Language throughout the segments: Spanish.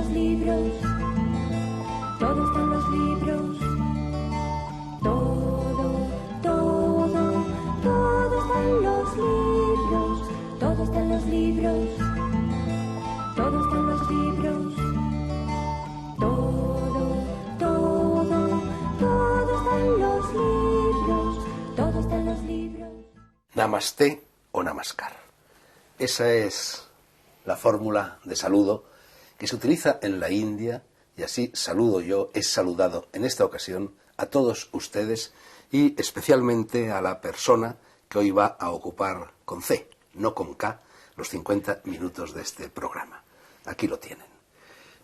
los libros, todo está en los libros, todo está en los libros, todo está en los libros, todo está en los libros, todo está en los libros, todo está en los libros. Namaste o namaskar. Esa es la fórmula de saludo que se utiliza en la India, y así saludo yo, he saludado en esta ocasión a todos ustedes y especialmente a la persona que hoy va a ocupar con C, no con K, los 50 minutos de este programa. Aquí lo tienen.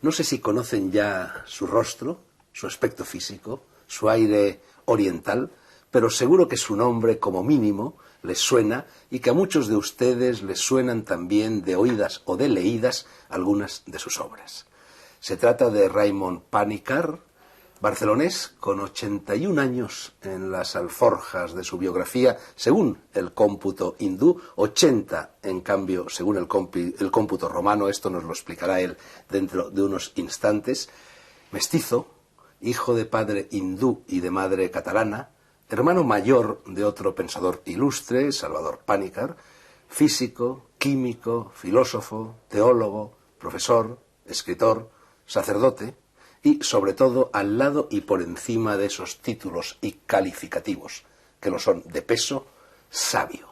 No sé si conocen ya su rostro, su aspecto físico, su aire oriental, pero seguro que su nombre, como mínimo, les suena y que a muchos de ustedes les suenan también de oídas o de leídas algunas de sus obras. Se trata de Raymond Panikkar, barcelonés con 81 años en las alforjas de su biografía, según el cómputo hindú, 80 en cambio según el cómputo romano, esto nos lo explicará él dentro de unos instantes, mestizo, hijo de padre hindú y de madre catalana, hermano mayor de otro pensador ilustre, Salvador Panikkar, físico, químico, filósofo, teólogo, profesor, escritor, sacerdote y, sobre todo, al lado y por encima de esos títulos y calificativos, que lo son de peso, sabio,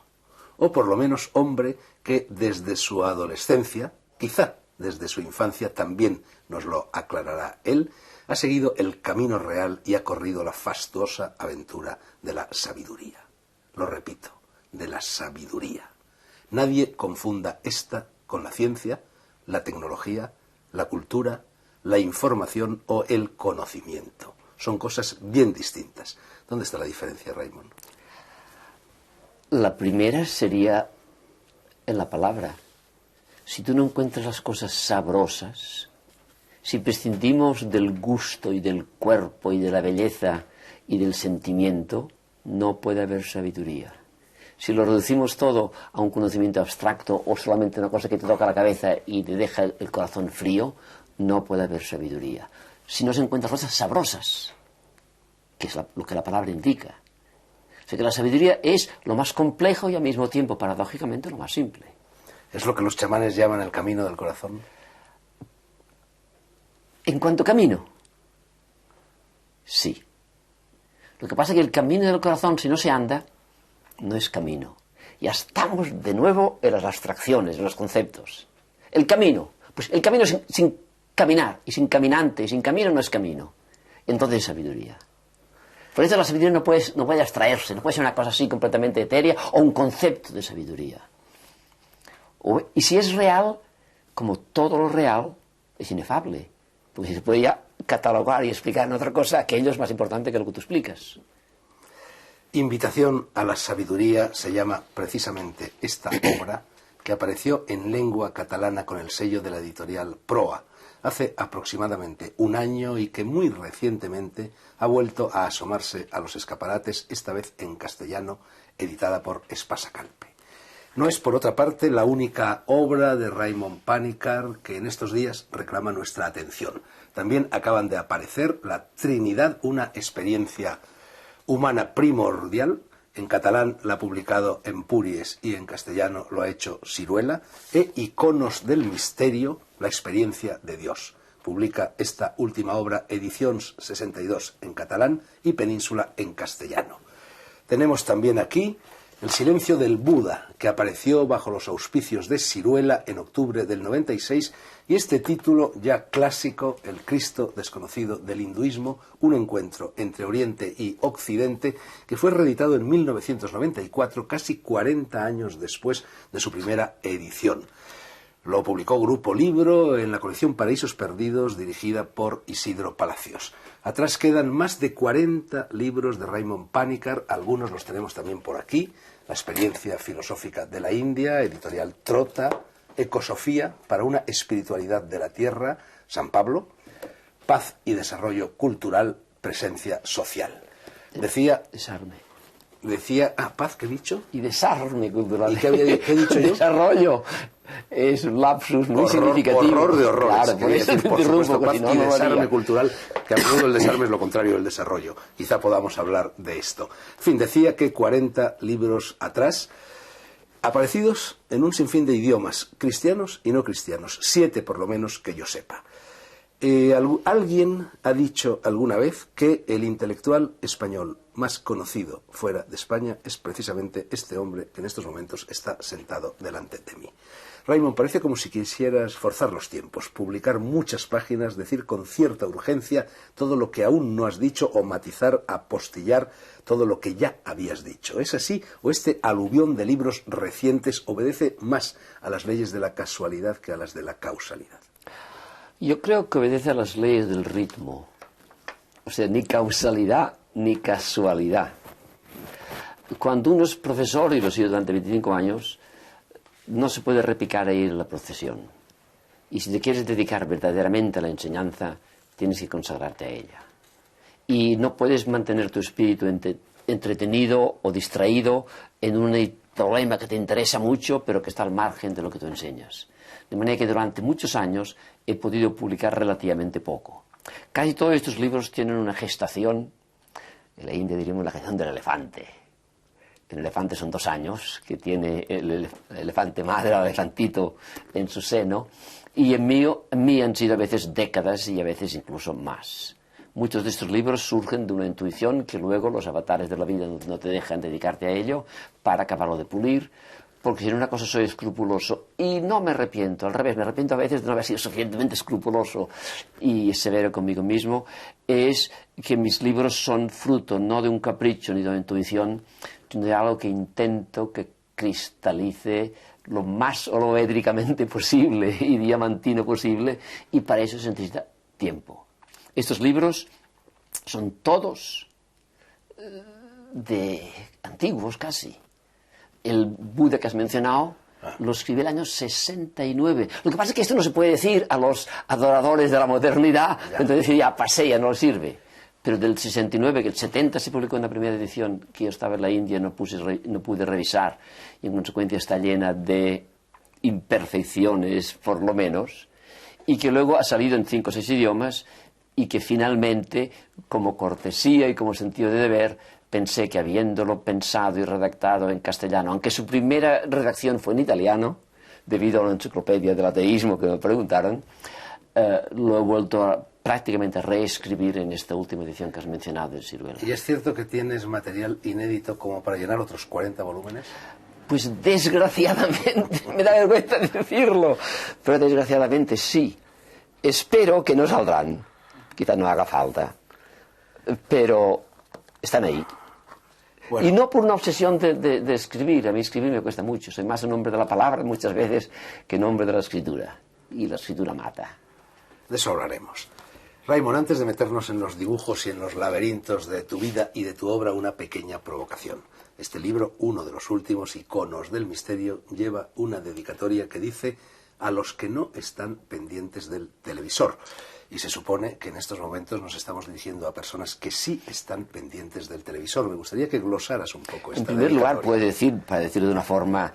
o por lo menos hombre que desde su adolescencia, quizá desde su infancia, también nos lo aclarará él, ha seguido el camino real y ha corrido la fastuosa aventura de la sabiduría. Lo repito, de la sabiduría. Nadie confunda esta con la ciencia, la tecnología, la cultura, la información o el conocimiento. Son cosas bien distintas. ¿Dónde está la diferencia, Raymond? La primera sería en la palabra. Si tú no encuentras las cosas sabrosas, si prescindimos del gusto y del cuerpo y de la belleza y del sentimiento, no puede haber sabiduría. Si lo reducimos todo a un conocimiento abstracto o solamente una cosa que te toca la cabeza y te deja el corazón frío, no puede haber sabiduría. Si no se encuentran cosas sabrosas, que es lo que la palabra indica. O sea que la sabiduría es lo más complejo y al mismo tiempo, paradójicamente, lo más simple. ¿Es lo que los chamanes llaman el camino del corazón? En cuanto a camino, sí. Lo que pasa es que el camino del corazón, si no se anda, no es camino. Ya estamos de nuevo en las abstracciones, en los conceptos. El camino, pues el camino sin caminar, y sin caminante, y sin camino no es camino. Entonces es sabiduría. Por eso la sabiduría no puede abstraerse, no puede ser una cosa así completamente etérea o un concepto de sabiduría. Y si es real, como todo lo real, es inefable. Porque se puede ya catalogar y explicar en otra cosa, aquello es más importante que lo que tú explicas. Invitación a la sabiduría se llama precisamente esta obra, que apareció en lengua catalana con el sello de la editorial Proa hace aproximadamente un año y que muy recientemente ha vuelto a asomarse a los escaparates, esta vez en castellano, editada por Espasa Calpe. No es, por otra parte, la única obra de Raymond Panikkar que en estos días reclama nuestra atención. También acaban de aparecer La Trinidad, una experiencia humana primordial. En catalán la ha publicado Empúries y en castellano lo ha hecho Siruela. E Iconos del Misterio, la experiencia de Dios. Publica esta última obra Edicions 62 en catalán y Península en castellano. Tenemos también aquí El silencio del Buda, que apareció bajo los auspicios de Siruela en octubre del 96, y este título ya clásico, El Cristo desconocido del hinduismo, un encuentro entre Oriente y Occidente, que fue reeditado en 1994, casi 40 años después de su primera edición. Lo publicó Grupo Libro en la colección Paraísos Perdidos, dirigida por Isidro Palacios. Atrás quedan más de 40 libros de Raymond Panikkar, algunos los tenemos también por aquí. La experiencia filosófica de la India, editorial Trota, Ecosofía para una espiritualidad de la tierra, San Pablo, Paz y desarrollo cultural, presencia social. Decía... Desarme. decía... paz, ¿qué he dicho? Y desarme cultural. ¿Y qué he dicho yo? Desarrollo. Es un lapsus muy significativo. Horror de horrores. Claro, por eso te interrumpo, paz si no, y no lo desarme haría. cultural, que a menudo el desarme es lo contrario del desarrollo. Quizá podamos hablar de esto. En fin, decía que 40 libros atrás, aparecidos en un sinfín de idiomas, cristianos y no cristianos, 7 por lo menos que yo sepa. Alguien ha dicho alguna vez que el intelectual español más conocido fuera de España es precisamente este hombre que en estos momentos está sentado delante de mí. Raymond, parece como si quisieras forzar los tiempos, publicar muchas páginas, decir con cierta urgencia todo lo que aún no has dicho o matizar, apostillar todo lo que ya habías dicho. ¿Es así o este aluvión de libros recientes obedece más a las leyes de la casualidad que a las de la causalidad? Yo creo que obedece a las leyes del ritmo. O sea, ni causalidad ni casualidad. Cuando uno es profesor, y lo he sido durante 25 años, no se puede repicar a ir a la procesión. Y si te quieres dedicar verdaderamente a la enseñanza, tienes que consagrarte a ella. Y no puedes mantener tu espíritu entretenido o distraído en un problema que te interesa mucho, pero que está al margen de lo que tú enseñas. De manera que durante muchos años he podido publicar relativamente poco. Casi todos estos libros tienen una gestación, en la India diríamos la gestación del elefante. El elefante son 2 años, que tiene el elefante madre, el elefantito en su seno, y en mí han sido a veces décadas y a veces incluso más. Muchos de estos libros surgen de una intuición que luego los avatares de la vida no te dejan dedicarte a ello para acabarlo de pulir, porque si en una cosa soy escrupuloso, y no me arrepiento, al revés, me arrepiento a veces de no haber sido suficientemente escrupuloso y severo conmigo mismo, es que mis libros son fruto no de un capricho ni de una intuición, sino de algo que intento que cristalice lo más oloédricamente posible y diamantino posible, y para eso se necesita tiempo. Estos libros son todos de antiguos casi. El Buda que has mencionado lo escribí el año 69. Lo que pasa es que esto no se puede decir a los adoradores de la modernidad, entonces ya pasé, ya no sirve. Pero del 69, que el 70 se publicó en la primera edición, que yo estaba en la India, no pude revisar, y en consecuencia está llena de imperfecciones, por lo menos, y que luego ha salido en 5 o 6 idiomas, y que finalmente, como cortesía y como sentido de deber, pensé que habiéndolo pensado y redactado en castellano, aunque su primera redacción fue en italiano, debido a la enciclopedia del ateísmo que me preguntaron, lo he vuelto prácticamente a reescribir en esta última edición que has mencionado del Ciruelo. ¿Y es cierto que tienes material inédito como para llenar otros 40 volúmenes? Pues desgraciadamente, me da vergüenza decirlo, pero desgraciadamente sí. Espero que no saldrán, quizás no haga falta, pero están ahí. Bueno. Y no por una obsesión de escribir. A mí escribir me cuesta mucho. Soy más un hombre de la palabra muchas veces que un hombre de la escritura. Y la escritura mata. De eso hablaremos. Raymond, antes de meternos en los dibujos y en los laberintos de tu vida y de tu obra, una pequeña provocación. Este libro, uno de los últimos iconos del misterio, lleva una dedicatoria que dice: a los que no están pendientes del televisor. Y se supone que en estos momentos nos estamos dirigiendo a personas que sí están pendientes del televisor. Me gustaría que glosaras un poco esta dedicatoria. En primer lugar, puede decir, para decirlo de una forma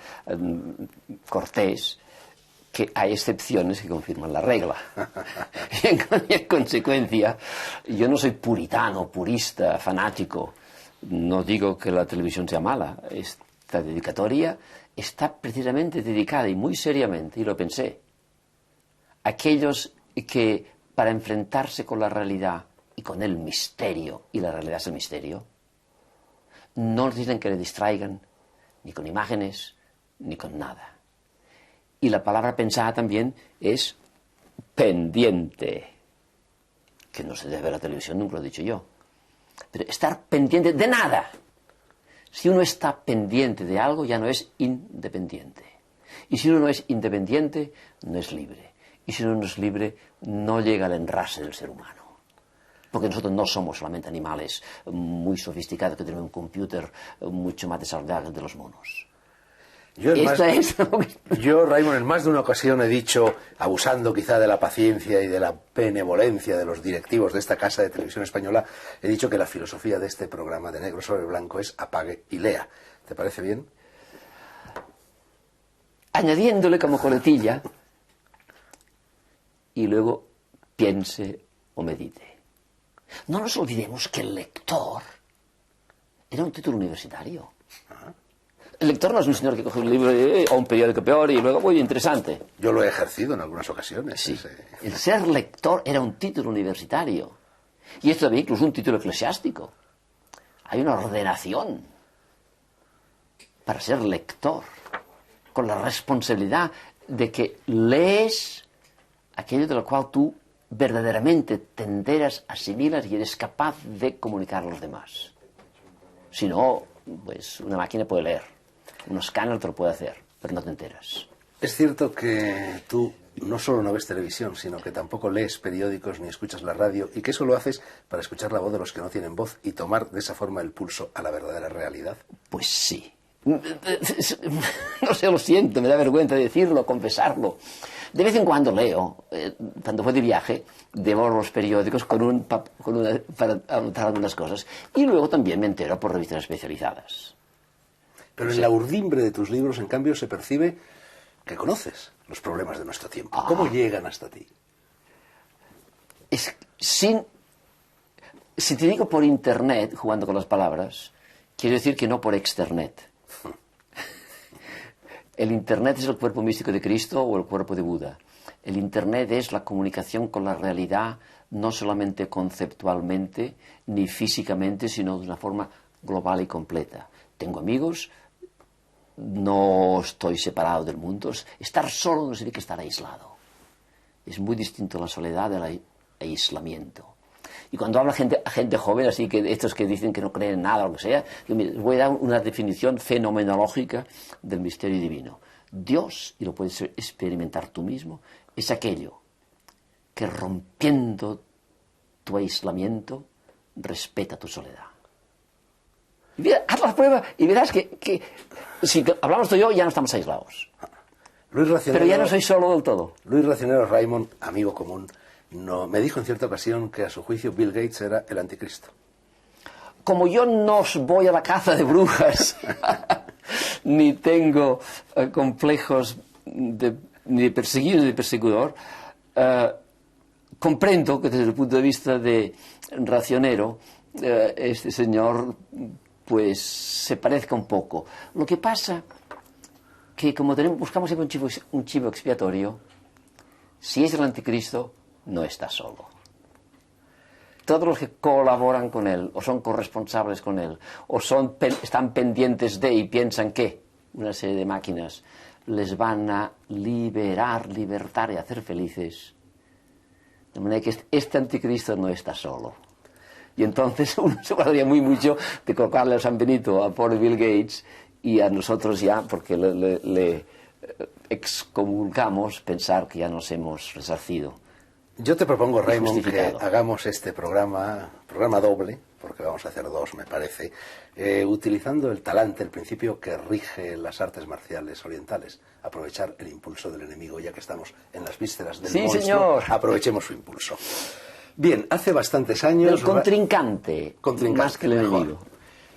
cortés, que hay excepciones que confirman la regla. Y en consecuencia, yo no soy puritano, purista, fanático. No digo que la televisión sea mala. Esta dedicatoria está precisamente dedicada, y muy seriamente, y lo pensé, a aquellos que, para enfrentarse con la realidad y con el misterio, y la realidad es el misterio, no necesitan que le distraigan, ni con imágenes, ni con nada. Y la palabra pensada también es pendiente, que no se debe ver la televisión, nunca lo he dicho yo. Pero estar pendiente de nada. Si uno está pendiente de algo, ya no es independiente. Y si uno no es independiente, no es libre. Y si uno no es libre, no llega al enrase del ser humano. Porque nosotros no somos solamente animales muy sofisticados que tienen un computer mucho más desarrollado que el de los monos. Yo, Raimon, en más de una ocasión he dicho, abusando quizá de la paciencia y de la benevolencia de los directivos de esta casa de televisión española, he dicho que la filosofía de este programa de Negro sobre Blanco es apague y lea. ¿Te parece bien? Añadiéndole como coletilla, y luego piense o medite. No nos olvidemos que el lector era un título universitario. El lector no es un señor que coge un libro o un periódico peor y luego, muy interesante. Yo lo he ejercido en algunas ocasiones. Sí. El ser lector era un título universitario. Y esto también incluso un título eclesiástico. Hay una ordenación para ser lector, con la responsabilidad de que lees aquello de lo cual tú verdaderamente te enteras, asimilas y eres capaz de comunicar a los demás. Si no, pues una máquina puede leer, un escáner te lo puede hacer, pero no te enteras. Es cierto que tú no solo no ves televisión, sino que tampoco lees periódicos ni escuchas la radio, y que eso lo haces para escuchar la voz de los que no tienen voz y tomar de esa forma el pulso a la verdadera realidad. Pues sí. No sé, lo siento, me da vergüenza decirlo, confesarlo. De vez en cuando leo, cuando voy de viaje, devoro los periódicos para anotar algunas cosas. Y luego también me entero por revistas especializadas. Pero en la urdimbre de tus libros, en cambio, se percibe que conoces los problemas de nuestro tiempo. ¿Cómo llegan hasta ti? Si te digo por internet, jugando con las palabras, quiero decir que no por externet. El internet es el cuerpo místico de Cristo o el cuerpo de Buda. El internet es la comunicación con la realidad, no solamente conceptualmente ni físicamente, sino de una forma global y completa. Tengo amigos, no estoy separado del mundo. Estar solo no significa estar aislado. Es muy distinto la soledad del aislamiento. Y cuando habla gente joven, así que estos que dicen que no creen en nada o lo que sea, les voy a dar una definición fenomenológica del misterio divino. Dios, y lo puedes experimentar tú mismo, es aquello que rompiendo tu aislamiento respeta tu soledad. Y mira, haz la prueba y verás que si hablamos tú y yo ya no estamos aislados. Pero ya no soy solo del todo. Luis Racionero Raimon, amigo común, me dijo en cierta ocasión que a su juicio Bill Gates era el anticristo. Como yo no voy a la caza de brujas, ni tengo complejos ni de perseguido ni de perseguidor, comprendo que desde el punto de vista de Racionero, este señor pues se parezca un poco. Lo que pasa que como buscamos siempre un chivo expiatorio, si es el anticristo, no está solo. Todos los que colaboran con él, o son corresponsables con él, o están pendientes de y piensan que una serie de máquinas les van a libertar y hacer felices. De manera que este anticristo no está solo. Y entonces uno se guardaría mucho de colocarle a San Benito, a pobre Bill Gates, y a nosotros ya, porque le excomulgamos, pensar que ya nos hemos resarcido. Yo te propongo, Raimon, que hagamos este programa doble, porque vamos a hacer dos, me parece, utilizando el talante, el principio que rige las artes marciales orientales. Aprovechar el impulso del enemigo, ya que estamos en las vísceras del monstruo. Señor. Aprovechemos su impulso. Bien, hace bastantes años... El contrincante más que el enemigo.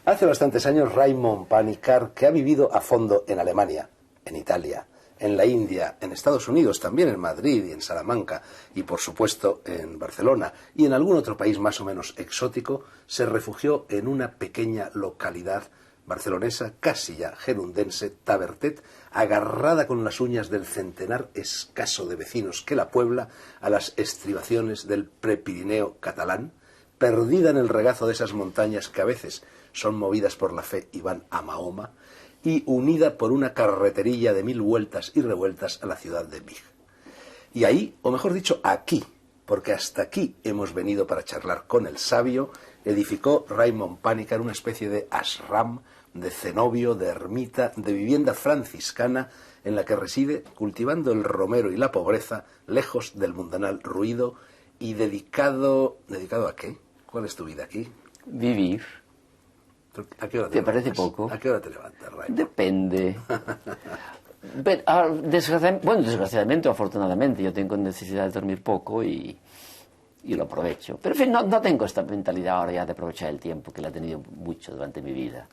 Hace bastantes años, Raimon Panikkar, que ha vivido a fondo en Alemania, en Italia, en la India, en Estados Unidos, también en Madrid y en Salamanca, y por supuesto en Barcelona, y en algún otro país más o menos exótico, se refugió en una pequeña localidad barcelonesa, casi ya gerundense, Tavertet, agarrada con las uñas del centenar escaso de vecinos que la puebla a las estribaciones del Prepirineo catalán, perdida en el regazo de esas montañas que a veces son movidas por la fe y van a Mahoma, y unida por una carreterilla de 1000 vueltas y revueltas a la ciudad de Vich. Y ahí, o mejor dicho, aquí, porque hasta aquí hemos venido para charlar con el sabio, edificó Raimon Panikkar una especie de ashram, de cenobio, de ermita, de vivienda franciscana, en la que reside cultivando el romero y la pobreza, lejos del mundanal ruido, y dedicado... ¿Dedicado a qué? ¿Cuál es tu vida aquí? Vivir. ¿A qué hora ¿Te parece levantas? poco? ¿A qué hora te levantas, Raymond? Depende. Desgraciadamente o afortunadamente, yo tengo necesidad de dormir poco y lo aprovecho. Pero en fin, no tengo esta mentalidad ahora ya de aprovechar el tiempo, que la he tenido mucho durante mi vida.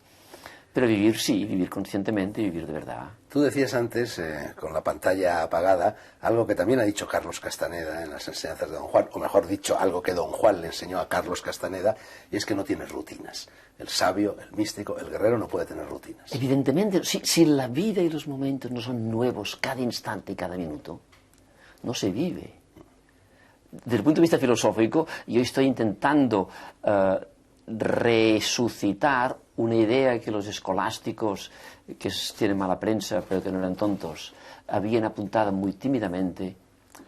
Pero vivir sí, vivir conscientemente y vivir de verdad. Tú decías antes, con la pantalla apagada, algo que también ha dicho Carlos Castaneda en las enseñanzas de Don Juan, o mejor dicho, algo que Don Juan le enseñó a Carlos Castaneda, y es que no tienes rutinas. El sabio, el místico, el guerrero no puede tener rutinas. Evidentemente, si la vida y los momentos no son nuevos cada instante y cada minuto, no se vive. Desde el punto de vista filosófico, yo estoy intentando resucitar una idea que los escolásticos, que tienen mala prensa pero que no eran tontos, habían apuntado muy tímidamente,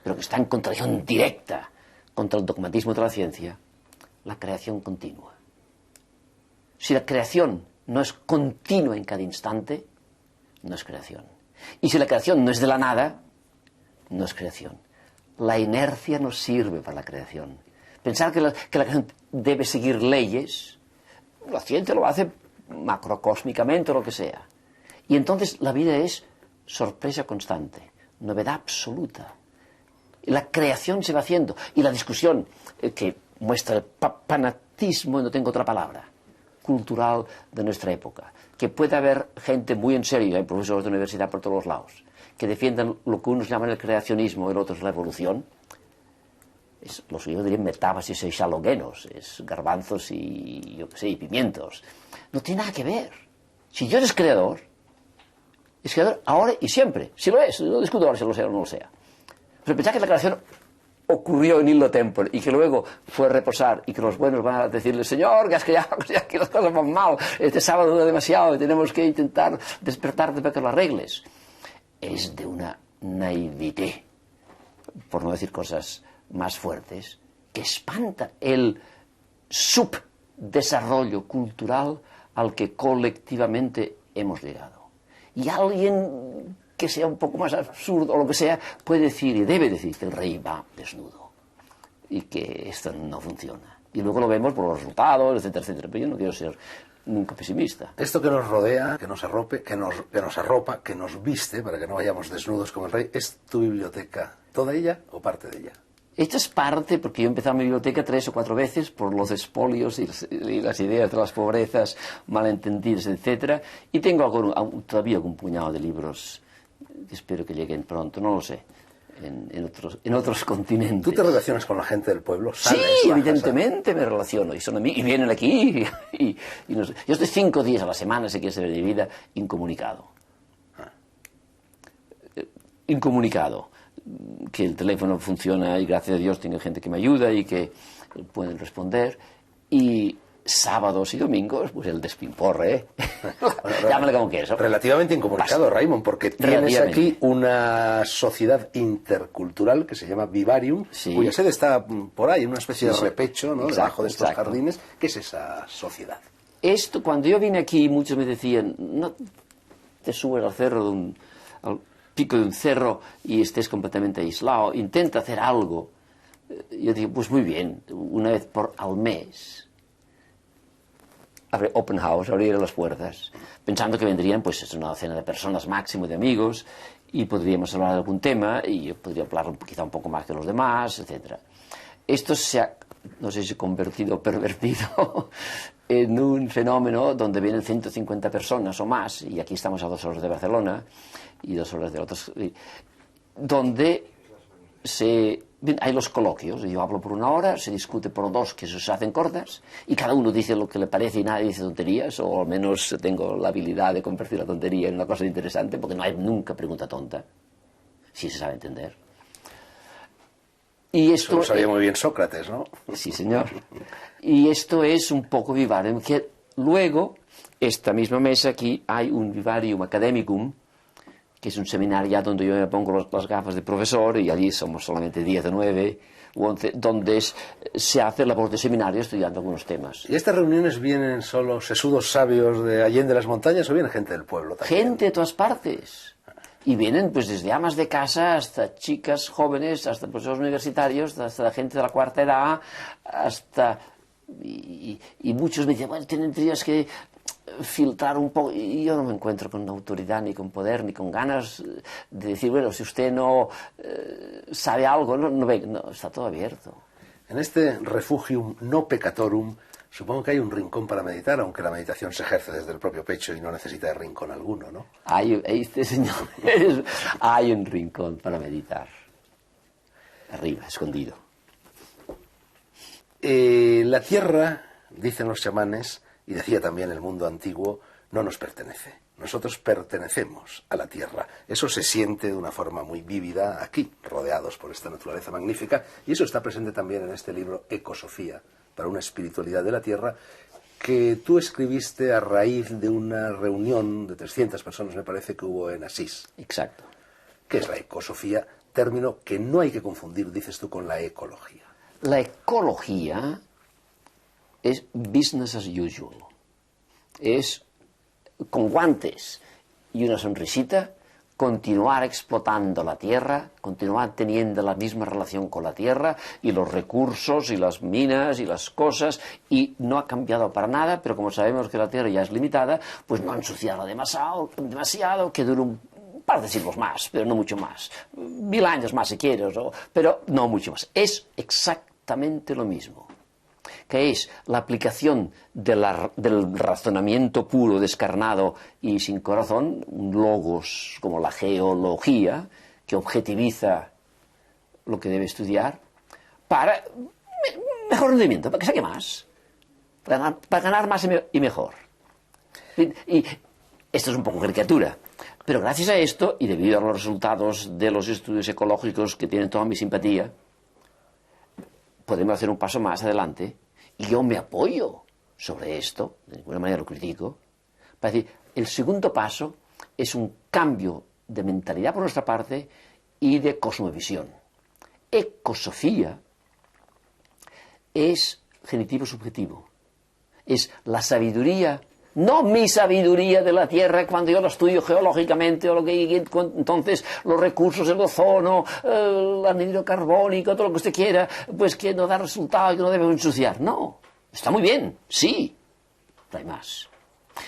pero que está en contradicción directa contra el dogmatismo de la ciencia: la creación continua. Si la creación no es continua en cada instante, no es creación. Y si la creación no es de la nada, no es creación. La inercia no sirve para la creación. Pensar que la creación debe seguir leyes, la ciencia lo hace macrocósmicamente o lo que sea. Y entonces la vida es sorpresa constante, novedad absoluta. Y la creación se va haciendo. Y la discusión que muestra el fanatismo, no tengo otra palabra, cultural de nuestra época. Que puede haber gente muy en serio, hay profesores de universidad por todos los lados, que defiendan lo que unos llaman el creacionismo y el otro es la evolución. Los yo diría metábasis y xaloguenos, es garbanzos y yo qué sé, y pimientos. No tiene nada que ver. Si yo eres creador, es creador ahora y siempre. Si lo es, no discuto ahora si lo sea o no lo sea. Pero pensar que la creación ocurrió en illo tempore y que luego fue a reposar y que los buenos van a decirle: Señor, que has creado, que las cosas van mal, este sábado dura demasiado y tenemos que intentar despertarte para que lo arregles. Es de una naivete, por no decir cosas más fuertes, que espanta el subdesarrollo cultural al que colectivamente hemos llegado. Y alguien que sea un poco más absurdo o lo que sea puede decir y debe decir que el rey va desnudo y que esto no funciona. Y luego lo vemos por los resultados, etcétera, etcétera. Pero yo no quiero ser nunca pesimista. Esto que nos rodea, que nos arrope, que nos arropa, que nos viste para que no vayamos desnudos como el rey, ¿es tu biblioteca toda ella o parte de ella? Esta es parte, porque yo he empezado mi biblioteca 3 o 4 veces por los expolios y las ideas de las pobrezas malentendidas, etcétera, y tengo todavía algún puñado de libros que espero que lleguen pronto, no lo sé, en otros continentes. ¿Tú te relacionas con la gente del pueblo? Sí, evidentemente me relaciono, y vienen aquí, y no sé. Yo estoy 5 días a la semana, si quieres saber de mi vida, incomunicado. Incomunicado. Que el teléfono funciona y gracias a Dios tengo gente que me ayuda y que pueden responder, y sábados y domingos pues el despimporre, ¿eh? Bueno, llámale como quieras. Relativamente incomunicado, Raymond, porque tienes aquí una sociedad intercultural que se llama Vivarium, sí, cuya sede está por ahí, en una especie de repecho, ¿no? Exacto, debajo de estos jardines. ¿Qué es esa sociedad? Esto, cuando yo vine aquí, muchos me decían: no te subes al cerro al pico de un cerro y estés completamente aislado, intenta hacer algo. Yo digo: pues muy bien, una vez al mes open house, abrir las puertas, pensando que vendrían pues una docena de personas máximo, de amigos, y podríamos hablar de algún tema y yo podría hablar quizá un poco más que los demás, etcétera. Esto se ha, no sé si convertido, pervertido en un fenómeno donde vienen 150 personas o más, y aquí estamos a 2 horas de Barcelona y 2 horas de otros, donde hay los coloquios, yo hablo por 1 hora, se discute por 2 que se hacen cortas, y cada uno dice lo que le parece y nadie dice tonterías, o al menos tengo la habilidad de convertir la tontería en una cosa interesante, porque no hay nunca pregunta tonta, si se sabe entender. Y esto, eso lo sabía muy bien Sócrates, ¿no? Sí, señor. Y esto es un poco Vivarium, que luego, esta misma mesa aquí, hay un Vivarium Academicum, que es un seminario ya donde yo me pongo las gafas de profesor, y allí somos solamente 10 o 9 u 11, donde se hace labor de seminario estudiando algunos temas. ¿Y estas reuniones vienen solo sesudos sabios de Allende las Montañas o viene gente del pueblo también? Gente de todas partes. Y vienen pues desde amas de casa hasta chicas jóvenes, hasta profesores universitarios, hasta la gente de la cuarta edad, hasta... Y muchos me dicen: bueno, tendrías que filtrar un poco. Y yo no me encuentro con autoridad, ni con poder, ni con ganas de decir, bueno, si usted no sabe algo, no, está todo abierto. En este refugium no peccatorum, supongo que hay un rincón para meditar, aunque la meditación se ejerce desde el propio pecho y no necesita de rincón alguno, ¿no? Señor, hay un rincón para meditar. Arriba, escondido. La tierra, dicen los chamanes, y decía también el mundo antiguo, no nos pertenece. Nosotros pertenecemos a la tierra. Eso se siente de una forma muy vívida aquí, rodeados por esta naturaleza magnífica, y eso está presente también en este libro Ecosofía, para una espiritualidad de la tierra, que tú escribiste a raíz de una reunión de 300 personas, me parece, que hubo en Asís. Exacto. ¿Qué es la ecosofía? Término que no hay que confundir, dices tú, con la ecología. La ecología es business as usual. Es, con guantes y una sonrisita, continuar explotando la tierra, continuar teniendo la misma relación con la tierra y los recursos y las minas y las cosas, y no ha cambiado para nada, pero como sabemos que la tierra ya es limitada, pues no ensuciarla demasiado, que dure un par de siglos más, pero no mucho más, 1000 años más si quieres, pero no mucho más. Es exactamente lo mismo, que es la aplicación del razonamiento puro, descarnado y sin corazón, un logos como la geología, que objetiviza lo que debe estudiar, para mejor rendimiento, para que saque más, para ganar más y mejor. Y esto es un poco caricatura, pero gracias a esto, y debido a los resultados de los estudios ecológicos que tienen toda mi simpatía, podemos hacer un paso más adelante. Y yo me apoyo sobre esto, de ninguna manera lo critico, para decir, el segundo paso es un cambio de mentalidad por nuestra parte y de cosmovisión. Ecosofía es genitivo subjetivo, es la sabiduría, no mi sabiduría de la Tierra cuando yo la estudio geológicamente, o lo que entonces los recursos, el ozono, el anhídrido carbónico, todo lo que usted quiera, pues que no da resultado y que no debemos ensuciar. No, está muy bien, sí, pero hay más.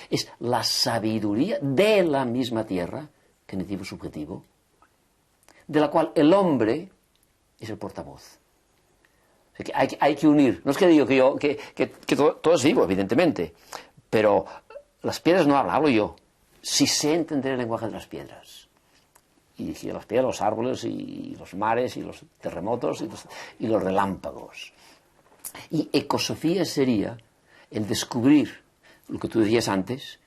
Es la sabiduría de la misma Tierra, genitivo subjetivo, de la cual el hombre es el portavoz. O sea, que hay que unir. No es que digo que todo es vivo, evidentemente, pero las piedras no hablo yo. Si sé entender el lenguaje de las piedras. Y las piedras, los árboles, y los mares, y los terremotos, y los relámpagos. Y ecosofía sería el descubrir lo que tú decías antes,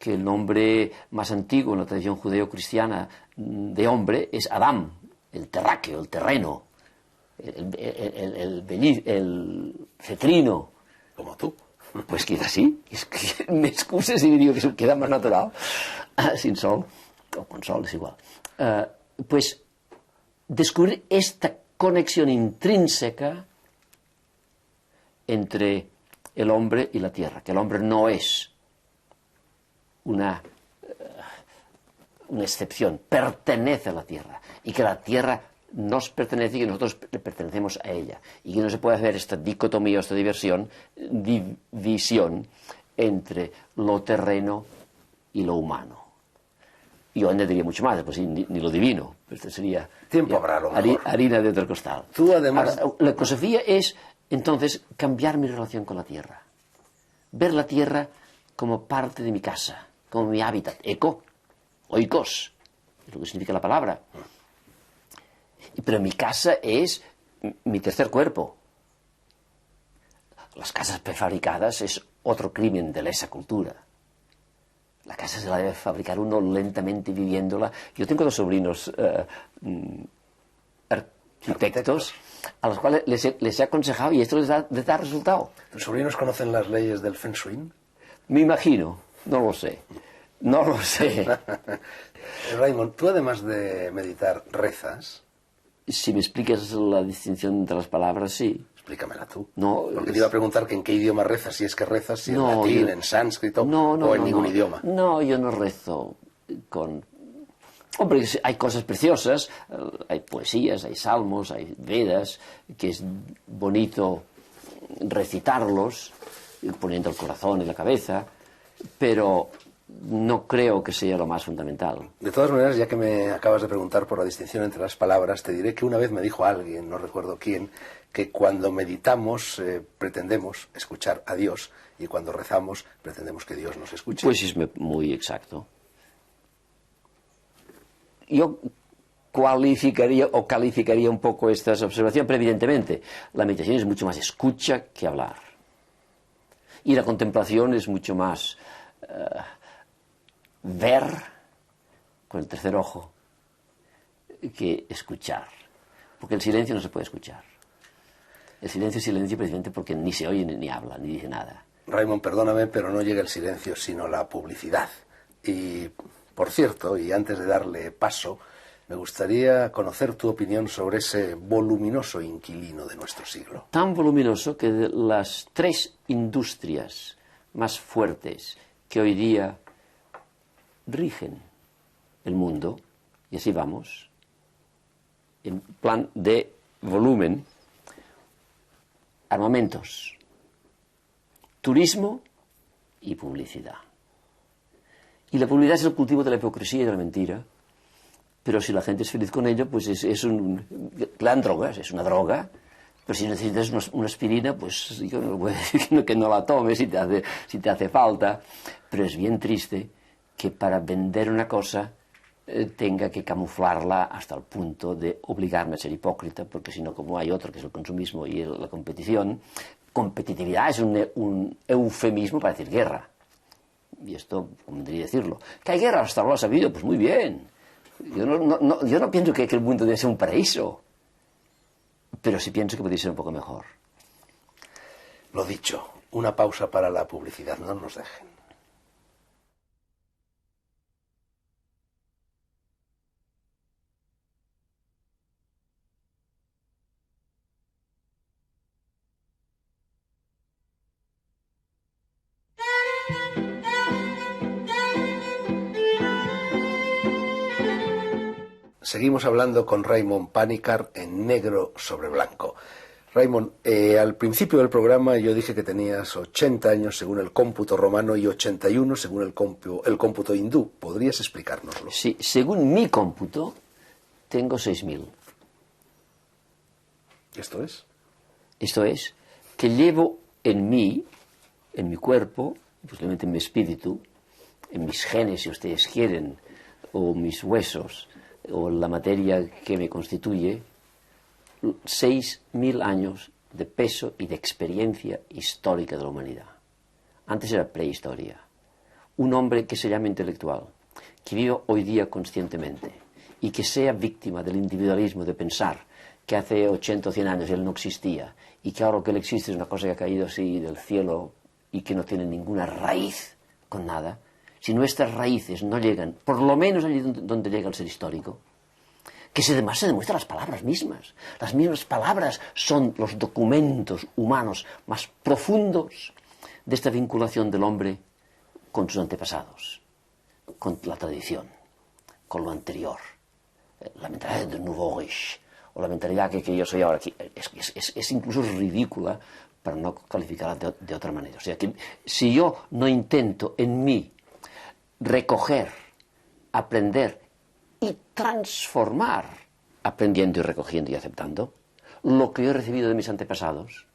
que el nombre más antiguo en la tradición judeo-cristiana de hombre es Adán, el terráqueo, el terreno, el cetrino. Como tú. Pues quizás sí. Es que me excuses si digo que eso queda más natural. Sin sol, o con sol, es igual. Pues descubrir esta conexión intrínseca entre el hombre y la tierra, que el hombre no es una excepción, pertenece a la tierra, y que la tierra nos pertenece y que nosotros le pertenecemos a ella, y que no se puede hacer esta dicotomía, esta división entre lo terreno y lo humano. Yo añadiría mucho más, pues ni lo divino, esto sería tiempo habrá, lo mejor. Harina de otro costal. Tú además... Ahora, la ecosofía es entonces cambiar mi relación con la tierra, ver la tierra como parte de mi casa, como mi hábitat, oikos, es lo que significa la palabra. Pero mi casa es mi tercer cuerpo. Las casas prefabricadas es otro crimen de lesa cultura. La casa se la debe fabricar uno lentamente viviéndola. Yo tengo 2 sobrinos arquitectos a los cuales les he aconsejado y esto les da resultado. ¿Tus sobrinos conocen las leyes del Feng Shui? Me imagino, no lo sé. Raymond, tú además de meditar, ¿rezas? Si me explicas la distinción entre las palabras, sí. Explícamela tú. No, porque te iba a preguntar que en qué idioma rezas, si es que rezas, si en latín, en sánscrito o en ningún idioma. No, yo no rezo con... Hombre, hay cosas preciosas, hay poesías, hay salmos, hay vedas, que es bonito recitarlos, poniendo el corazón y la cabeza, pero no creo que sea lo más fundamental. De todas maneras, ya que me acabas de preguntar por la distinción entre las palabras, te diré que una vez me dijo alguien, no recuerdo quién, que cuando meditamos pretendemos escuchar a Dios y cuando rezamos pretendemos que Dios nos escuche. Pues es muy exacto. Yo calificaría un poco esta observación, pero evidentemente la meditación es mucho más escucha que hablar. Y la contemplación es mucho más ver con el tercer ojo que escuchar. Porque el silencio no se puede escuchar. El silencio es silencio precisamente porque ni se oye ni habla, ni dice nada. Raymond, perdóname, pero no llega el silencio sino la publicidad. Y, por cierto, y antes de darle paso, me gustaría conocer tu opinión sobre ese voluminoso inquilino de nuestro siglo. Tan voluminoso que de las 3 industrias más fuertes que hoy día rigen el mundo, y así vamos, en plan de volumen: armamentos, turismo y publicidad. Y la publicidad es el cultivo de la hipocresía y de la mentira, pero si la gente es feliz con ello, pues le dan drogas, es una droga, pero si necesitas una aspirina, pues yo no voy a decir que no la tomes si te hace falta, pero es bien triste que para vender una cosa tenga que camuflarla hasta el punto de obligarme a ser hipócrita, porque si no, como hay otro que es el consumismo y la competición, competitividad es un eufemismo para decir guerra. Y esto convendría decirlo. ¿Que hay guerra? Hasta ahora lo ha sabido, pues muy bien. Yo no pienso que el mundo debe ser un paraíso, pero sí pienso que podría ser un poco mejor. Lo dicho, una pausa para la publicidad, no nos dejen. Seguimos hablando con Raymond Panikkar en Negro sobre Blanco. Raymond, al principio del programa yo dije que tenías 80 años según el cómputo romano y 81 según el cómputo hindú. ¿Podrías explicárnoslo? Sí, según mi cómputo, tengo 6.000. ¿Esto es? Esto es, que llevo en mí, en mi cuerpo, posiblemente en mi espíritu, en mis genes, si ustedes quieren, o mis huesos, o la materia que me constituye, 6.000 años de peso y de experiencia histórica de la humanidad. Antes era prehistoria. Un hombre que se llama intelectual, que vive hoy día conscientemente y que sea víctima del individualismo de pensar que hace 80 o 100 años él no existía y que ahora lo que él existe es una cosa que ha caído así del cielo y que no tiene ninguna raíz con nada. Si nuestras raíces no llegan, por lo menos allí donde llega el ser histórico, que además se demuestran las palabras mismas. Las mismas palabras son los documentos humanos más profundos de esta vinculación del hombre con sus antepasados, con la tradición, con lo anterior. La mentalidad de Nouveau Riche, o la mentalidad que yo soy ahora aquí, es incluso ridícula para no calificarla de otra manera. O sea que si yo no intento en mí recoger, aprender y transformar, aprendiendo y recogiendo y aceptando, lo que yo he recibido de mis antepasados,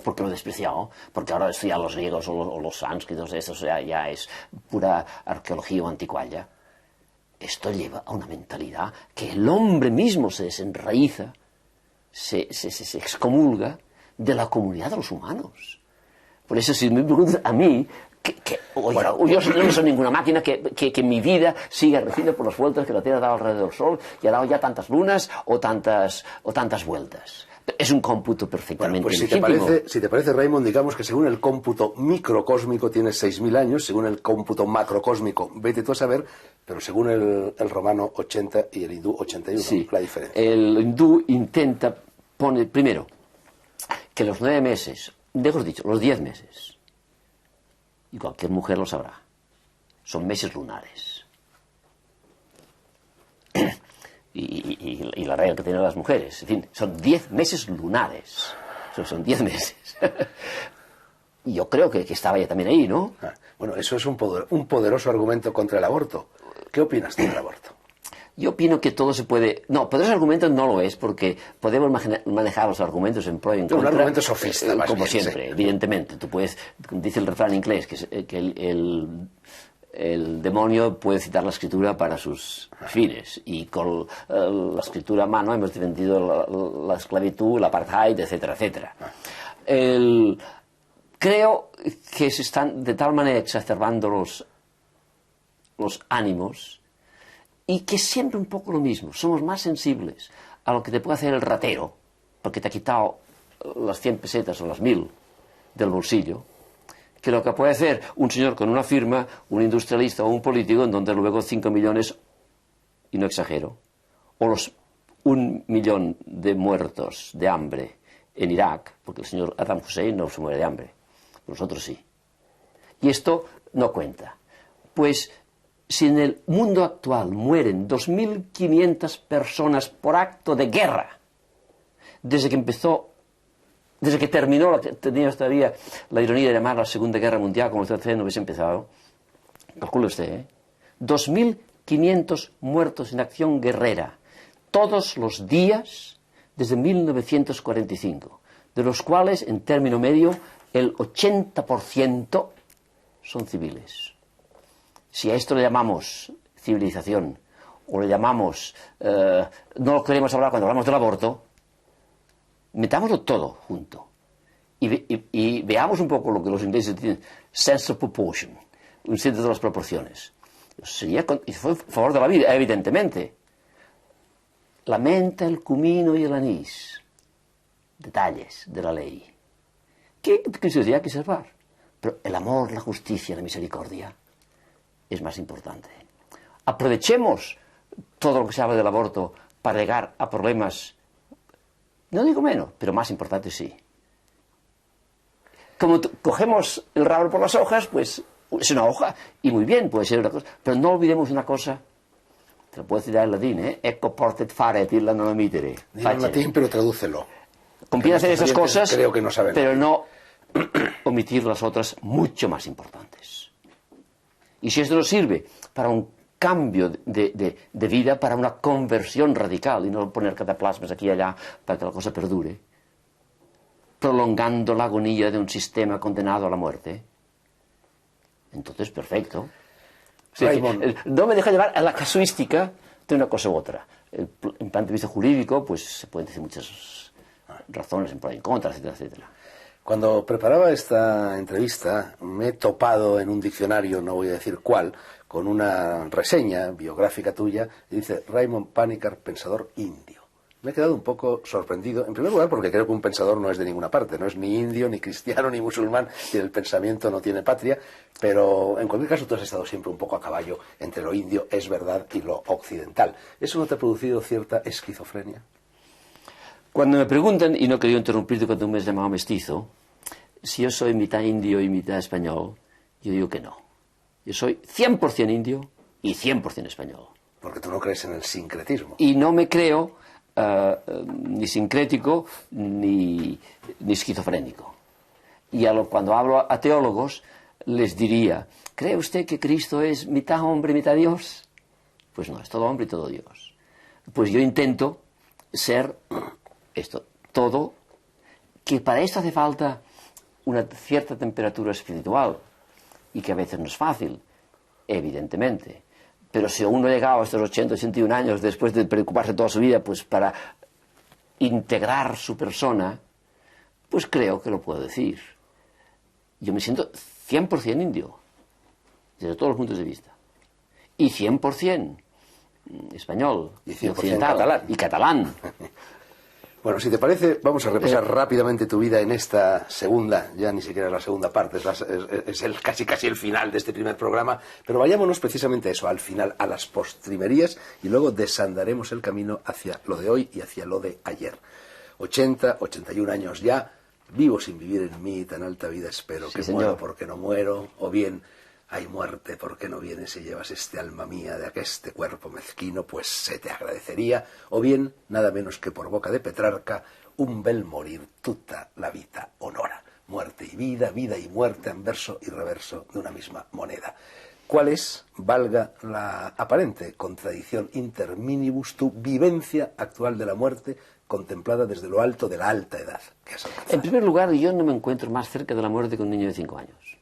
porque lo he despreciado, porque ahora estudiar los griegos o los sánscritos, eso ya es pura arqueología o anticualla. Esto lleva a una mentalidad que el hombre mismo se desenraiza, se excomulga de la comunidad de los humanos. Por eso, si me preguntas a mí, yo no soy ninguna máquina que mi vida siga regida por las vueltas que la Tierra ha dado alrededor del Sol y ha dado ya tantas lunas o tantas vueltas. Es un cómputo perfectamente legítimo. Si te parece, Raymond, digamos que según el cómputo microcósmico tienes 6.000 años, según el cómputo macrocósmico, vete tú a saber, pero según el romano 80 y el hindú 81, sí, la diferencia. El hindú pone primero que los 9 meses, mejor dicho, los 10 meses, y cualquier mujer lo sabrá, son meses lunares. Y la regla que tienen las mujeres, en fin, son 10 meses lunares. Son 10 meses. Y yo creo que estaba ya también ahí, ¿no? Bueno, eso es un poderoso argumento contra el aborto. ¿Qué opinas tú del aborto? Yo opino que todo se puede... No, poderoso argumento no lo es, porque podemos manejar los argumentos en pro y en contra. Un argumento sofista, más como bien, siempre, sí. Evidentemente. Tú puedes, dice el refrán inglés, que el demonio puede citar la escritura para sus fines, y con la escritura a mano hemos defendido la esclavitud, el apartheid, etcétera, etcétera. Creo que se están de tal manera exacerbando los ánimos, y que siempre un poco lo mismo. Somos más sensibles a lo que te puede hacer el ratero, porque te ha quitado las 100 pesetas o las 1000 del bolsillo, que lo que puede hacer un señor con una firma, un industrialista o un político, en donde luego 5 millones, y no exagero, o los 1 millón de muertos de hambre en Irak, porque el señor Saddam Hussein no se muere de hambre, nosotros sí. Y esto no cuenta. Pues si en el mundo actual mueren 2.500 personas por acto de guerra, desde que terminó, tenía todavía la ironía de llamar la Segunda Guerra Mundial, como usted no hubiese empezado, calcule usted, 2.500 muertos en acción guerrera, todos los días desde 1945, de los cuales, en término medio, el 80% son civiles. Si a esto le llamamos civilización, o le llamamos, no lo queremos hablar cuando hablamos del aborto, metámoslo todo junto. Y veamos un poco lo que los ingleses dicen, sense of proportion, un sentido de las proporciones. Sería, y fue a favor de la vida, evidentemente. La menta, el comino y el anís, detalles de la ley, que se tendría que salvar. Pero el amor, la justicia, la misericordia es más importante. Aprovechemos todo lo que se habla del aborto para llegar a problemas, no digo menos, pero más importantes sí. Como cogemos el rabo por las hojas, pues es una hoja, y muy bien, puede ser una cosa, pero no olvidemos una cosa, te lo puedo citar en latín, ecco portet fare, illa non omitere. Dilo en latín, pero tradúcelo. Conviene hacer esas cosas, creo que no saben, pero no omitir las otras mucho más importantes. Y si esto nos sirve para un cambio de vida, para una conversión radical, y no poner cataplasmas aquí y allá para que la cosa perdure, prolongando la agonía de un sistema condenado a la muerte, entonces perfecto. Sí, no me deja llevar a la casuística de una cosa u otra. En plan de vista jurídico, pues se pueden decir muchas razones en pro y en contra, etcétera, etcétera. Cuando preparaba esta entrevista me he topado en un diccionario, no voy a decir cuál, con una reseña biográfica tuya y dice Raymond Panikkar, pensador indio. Me he quedado un poco sorprendido, en primer lugar porque creo que un pensador no es de ninguna parte, no es ni indio, ni cristiano, ni musulmán, y el pensamiento no tiene patria, pero en cualquier caso tú has estado siempre un poco a caballo entre lo indio, es verdad, y lo occidental. ¿Eso no te ha producido cierta esquizofrenia? Cuando me preguntan, y no he querido interrumpirte cuando me has llamado mestizo, si yo soy mitad indio y mitad español, yo digo que no. Yo soy 100% indio y 100% español. Porque tú no crees en el sincretismo. Y no me creo ni sincrético ni esquizofrénico. Y cuando hablo a teólogos, les diría, ¿cree usted que Cristo es mitad hombre y mitad Dios? Pues no, es todo hombre y todo Dios. Pues yo intento ser esto, todo, que para esto hace falta una cierta temperatura espiritual, y que a veces no es fácil, evidentemente. Pero si uno ha llegado a estos 80, 81 años después de preocuparse toda su vida pues para integrar su persona, pues creo que lo puedo decir. Yo me siento 100% indio, desde todos los puntos de vista. Y 100% español, y 100% occidental, catalán. Y catalán. Bueno, si te parece, vamos a repasar rápidamente tu vida en esta segunda, ya ni siquiera la segunda parte, es casi el final de este primer programa, pero vayámonos precisamente a eso, al final, a las postrimerías, y luego desandaremos el camino hacia lo de hoy y hacia lo de ayer. 80, 81 años ya, vivo sin vivir en mí, tan alta vida espero, sí, que señor. muero porque no muero, o bien, hay muerte, ¿por qué no vienes y llevas este alma mía de aqueste cuerpo mezquino? Pues se te agradecería, o bien, nada menos que por boca de Petrarca, un bel morir tutta la vita honora. muerte y vida, vida y muerte, anverso y reverso de una misma moneda. ¿Cuál es, valga la aparente contradicción inter minibus, tu vivencia actual de la muerte contemplada desde lo alto de la alta edad que has alcanzado? En primer lugar, yo no me encuentro más cerca de la muerte que un niño de 5 años.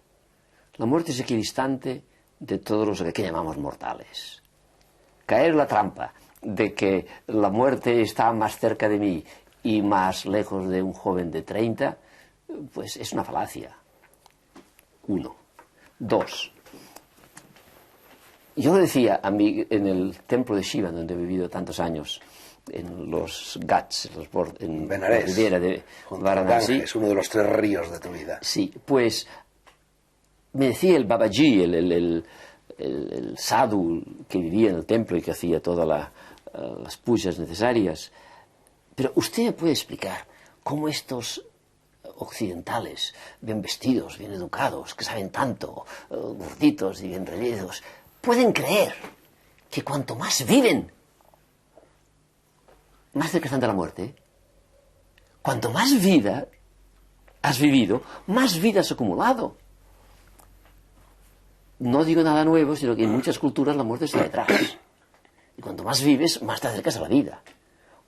La muerte es equidistante de todos los que llamamos mortales. Caer en la trampa de que la muerte está más cerca de mí y más lejos de un joven de 30, pues es una falacia. 1. 2. Yo lo decía a mí en el templo de Shiva, donde he vivido tantos años, en los Ghats, en Benarés, la ribera de junto a Varanasi. Ganges, uno de los 3 ríos de tu vida. Sí, pues me decía el Babaji, el sadhu que vivía en el templo y que hacía todas las pujas necesarias, pero usted me puede explicar cómo estos occidentales, bien vestidos, bien educados, que saben tanto, gorditos y bien rellenos, pueden creer que cuanto más viven, más cerca están de la muerte. Cuanto más vida has vivido, más vida has acumulado. No digo nada nuevo, sino que en muchas culturas la muerte está detrás. Y cuanto más vives, más te acercas a la vida.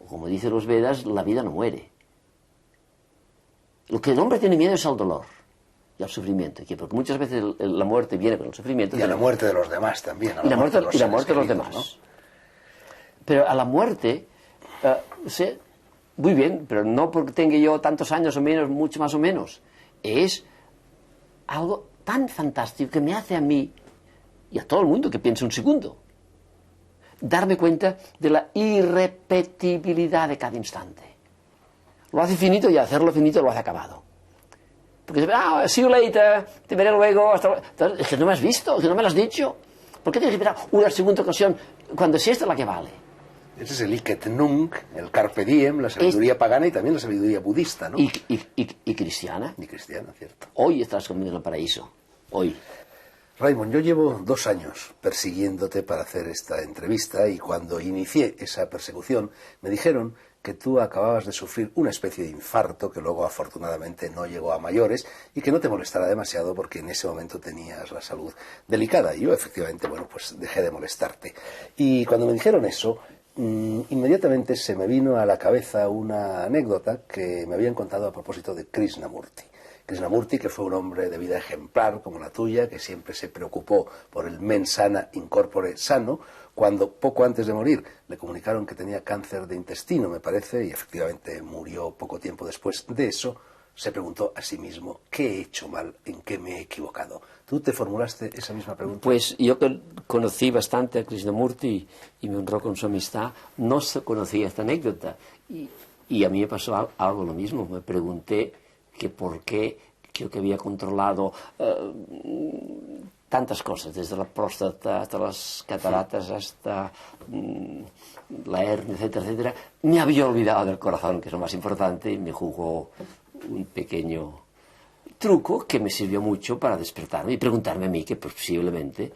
O como dicen los Vedas, la vida no muere. Lo que el hombre tiene miedo es al dolor y al sufrimiento. Porque muchas veces la muerte viene con el sufrimiento. Y a la muerte de los demás también. Y la muerte de los demás. ¿No? Pero a la muerte, muy bien, pero no porque tenga yo tantos años o menos, mucho más o menos. Es algo tan fantástico que me hace a mí y a todo el mundo que piense un segundo darme cuenta de la irrepetibilidad de cada instante. Lo hace finito y al hacerlo finito lo hace acabado. Porque see you later, te veré luego, es que no me has visto, es que no me lo has dicho. ¿Por qué tienes que esperar una segunda ocasión cuando es esta la que vale? Ese es el Iket Nunc, el Carpe Diem, la sabiduría pagana y también la sabiduría budista, ¿no? Y cristiana. Y cristiana, cierto. Hoy estás conmigo en el paraíso. Hoy. Raymond, yo llevo 2 años persiguiéndote para hacer esta entrevista y cuando inicié esa persecución me dijeron que tú acababas de sufrir una especie de infarto que luego afortunadamente no llegó a mayores y que no te molestara demasiado porque en ese momento tenías la salud delicada. Y yo efectivamente, bueno, pues dejé de molestarte. Y cuando me dijeron eso, inmediatamente se me vino a la cabeza una anécdota que me habían contado a propósito de Krishnamurti. Krishnamurti, que fue un hombre de vida ejemplar como la tuya, que siempre se preocupó por el mens sana in corpore sano, cuando poco antes de morir le comunicaron que tenía cáncer de intestino, me parece, y efectivamente murió poco tiempo después de eso, se preguntó a sí mismo, ¿qué he hecho mal? ¿En qué me he equivocado? ¿Tú te formulaste esa misma pregunta? Pues yo que conocí bastante a Krishnamurti y me honró con su amistad, no conocía esta anécdota. Y a mí me pasó algo lo mismo. Me pregunté que por qué yo que había controlado tantas cosas, desde la próstata hasta las cataratas, hasta la hernia, etcétera, etcétera, me había olvidado del corazón, que es lo más importante, y me jugó un pequeño truco que me sirvió mucho para despertarme y preguntarme a mí que posiblemente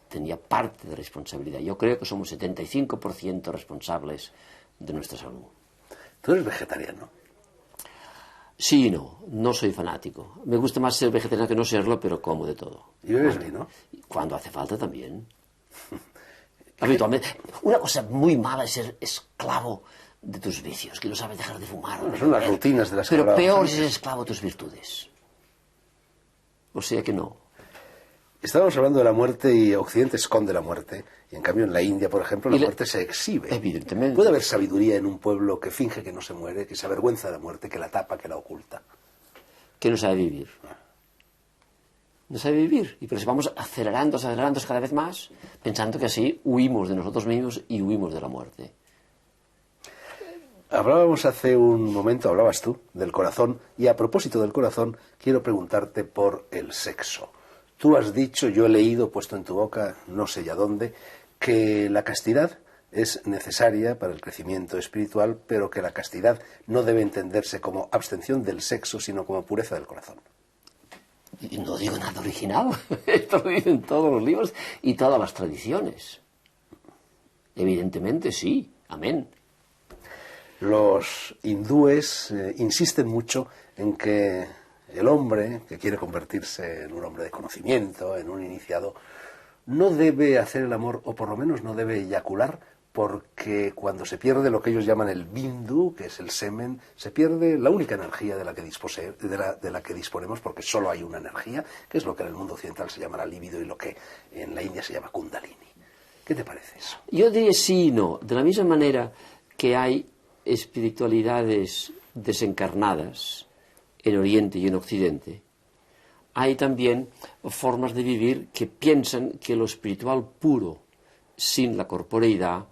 tenía parte de responsabilidad. Yo creo que somos 75% responsables de nuestra salud. ¿Tú eres vegetariano? Sí y no soy fanático. Me gusta más ser vegetariano que no serlo, pero como de todo. ¿Y bebes vino? Cuando hace falta también. Habitualmente. Una cosa muy mala es ser esclavo de tus vicios, que no sabes dejar de fumar. Bueno, son las rutinas de las que Pero hablábamos peor antes. es ser esclavo de tus virtudes. O sea que no. Estábamos hablando de la muerte y Occidente esconde la muerte. Y en cambio en la India, por ejemplo, la muerte se exhibe. Evidentemente. ¿Puede haber sabiduría en un pueblo que finge que no se muere, que se avergüenza de la muerte, que la tapa, que la oculta? Que no sabe vivir. No sabe vivir. Y por eso vamos acelerando cada vez más, pensando que así huimos de nosotros mismos y huimos de la muerte. Hablábamos hace un momento, hablabas tú, del corazón, y a propósito del corazón, quiero preguntarte por el sexo. Tú has dicho, yo he leído, puesto en tu boca, no sé ya dónde, que la castidad es necesaria para el crecimiento espiritual, pero que la castidad no debe entenderse como abstención del sexo, sino como pureza del corazón. Y no digo nada original. Esto lo dicen todos los libros y todas las tradiciones. Evidentemente sí. Amén. Los hindúes insisten mucho en que El hombre que quiere convertirse en un hombre de conocimiento, en un iniciado, no debe hacer el amor, o por lo menos no debe eyacular, porque cuando se pierde lo que ellos llaman el bindu, que es el semen, se pierde la única energía de la que disponemos, porque solo hay una energía, que es lo que en el mundo occidental se llama la libido y lo que en la India se llama kundalini. ¿Qué te parece eso? Yo diría sí y no. De la misma manera que hay espiritualidades desencarnadas en Oriente y en Occidente, hay también formas de vivir que piensan que lo espiritual puro, sin la corporeidad,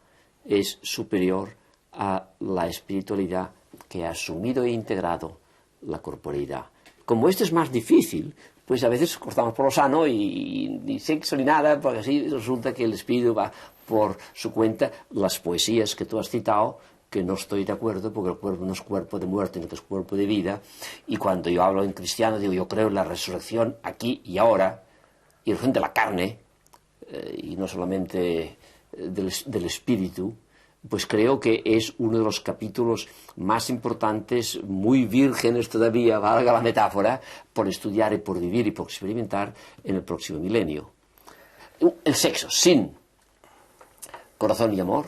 es superior a la espiritualidad que ha asumido e integrado la corporeidad. Como esto es más difícil, pues a veces cortamos por lo sano y ni sexo ni nada, porque así resulta que el espíritu va por su cuenta. Las poesías que tú has citado, que no estoy de acuerdo, porque el cuerpo no es cuerpo de muerte, sino que es cuerpo de vida, y cuando yo hablo en cristiano digo, yo creo en la resurrección aquí y ahora, y resurrección de la carne, y no solamente del espíritu, pues creo que es uno de los capítulos más importantes, muy vírgenes todavía, valga la metáfora, por estudiar y por vivir y por experimentar en el próximo milenio. El sexo sin corazón y amor,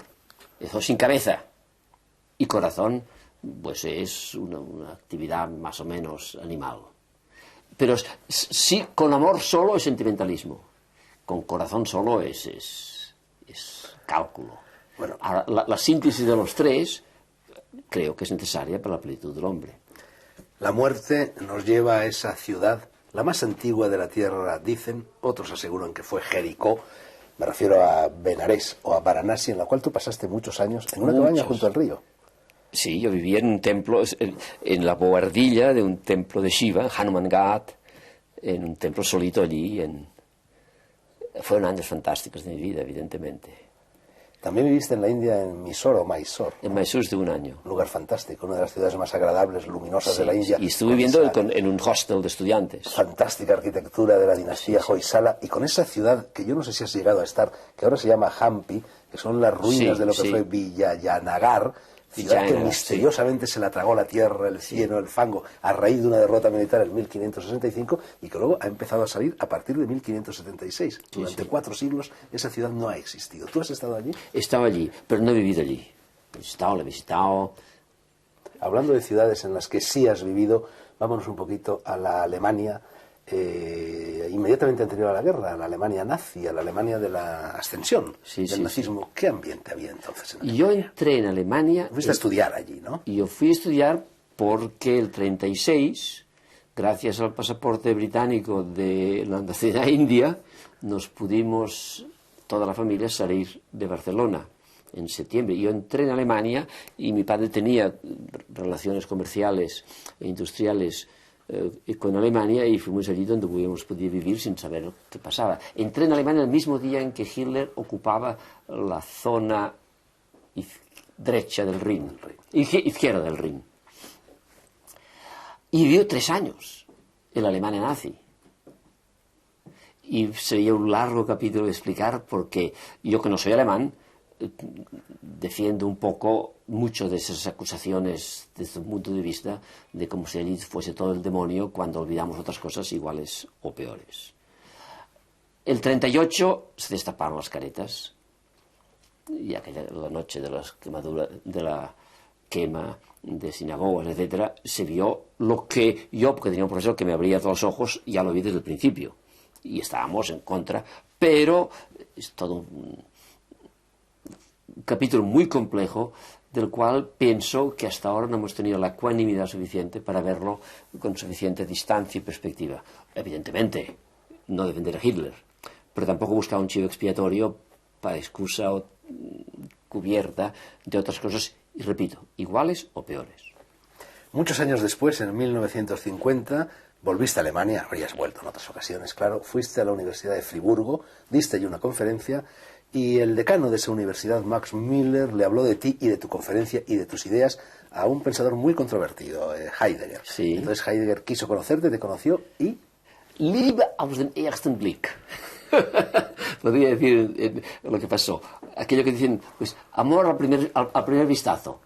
eso sin cabeza y corazón, pues es una actividad más o menos animal. Pero sí, con amor solo es sentimentalismo, con corazón solo es cálculo. Bueno, ahora, la síntesis de los tres creo que es necesaria para la plenitud del hombre. La muerte nos lleva a esa ciudad, la más antigua de la tierra, dicen, otros aseguran que fue Jericó, me refiero a Benarés o a Varanasi, en la cual tú pasaste muchos años en una cabaña junto al río. Sí, yo vivía en un templo, en la bohardilla de un templo de Shiva, Hanuman Ghat, en un templo solito allí. Fueron años fantásticos de mi vida, evidentemente. También viviste en la India, en Mysore o Mysore. En Mysore estuve un año. Un lugar fantástico, una de las ciudades más agradables, luminosas de la India. Y estuve viviendo en un hostel de estudiantes. Fantástica arquitectura de la dinastía Hoysala, y con esa ciudad, que yo no sé si has llegado a estar, que ahora se llama Hampi, que son las ruinas de lo que fue Vijayanagar, ciudad que misteriosamente se la tragó la tierra, el cieno, el fango, a raíz de una derrota militar en 1565, y que luego ha empezado a salir a partir de 1576. Durante 4 siglos esa ciudad no ha existido. ¿Tú has estado allí? He estado allí, pero no he vivido allí. Lo he visitado. Hablando de ciudades en las que sí has vivido, vámonos un poquito a la Alemania inmediatamente anterior a la guerra, a la Alemania nazi, a la Alemania de la ascensión del nazismo. ¿Qué ambiente había entonces en Alemania? Yo entré en Alemania... Fuiste a estudiar allí, ¿no? Yo fui a estudiar porque el 36, gracias al pasaporte británico de la nacionalidad india, nos pudimos, toda la familia, salir de Barcelona en septiembre. Yo entré en Alemania y mi padre tenía relaciones comerciales e industriales con Alemania, y fuimos allí donde hubiéramos podido vivir sin saber lo que pasaba. Entré en Alemania el mismo día en que Hitler ocupaba la zona derecha del Rin, izquierda del Rin. Y vivió 3 años en la Alemania nazi. Y sería un largo capítulo de explicar, porque yo, que no soy alemán, defiendo un poco mucho de esas acusaciones desde un punto de vista de como si allí fuese todo el demonio, cuando olvidamos otras cosas iguales o peores. El 38 se destaparon las caretas, y aquella la noche de las quemaduras, de la quema de sinagogas, etcétera, se vio lo que yo, porque tenía un profesor que me abría todos los ojos, ya lo vi desde el principio, y estábamos en contra, pero es todo un capítulo muy complejo, del cual pienso que hasta ahora no hemos tenido la ecuanimidad suficiente para verlo con suficiente distancia y perspectiva. Evidentemente, no defender a Hitler, pero tampoco buscar un chivo expiatorio para excusa o cubierta de otras cosas, y repito, iguales o peores. Muchos años después, en 1950, volviste a Alemania, habrías vuelto en otras ocasiones, claro, fuiste a la Universidad de Friburgo, diste allí una conferencia, y el decano de esa universidad, Max Müller, le habló de ti y de tu conferencia y de tus ideas a un pensador muy controvertido, Heidegger. Sí. Entonces Heidegger quiso conocerte, te conoció y... Liebe aus dem ersten Blick. Podría decir lo que pasó. Aquello que dicen, pues, amor al primer vistazo.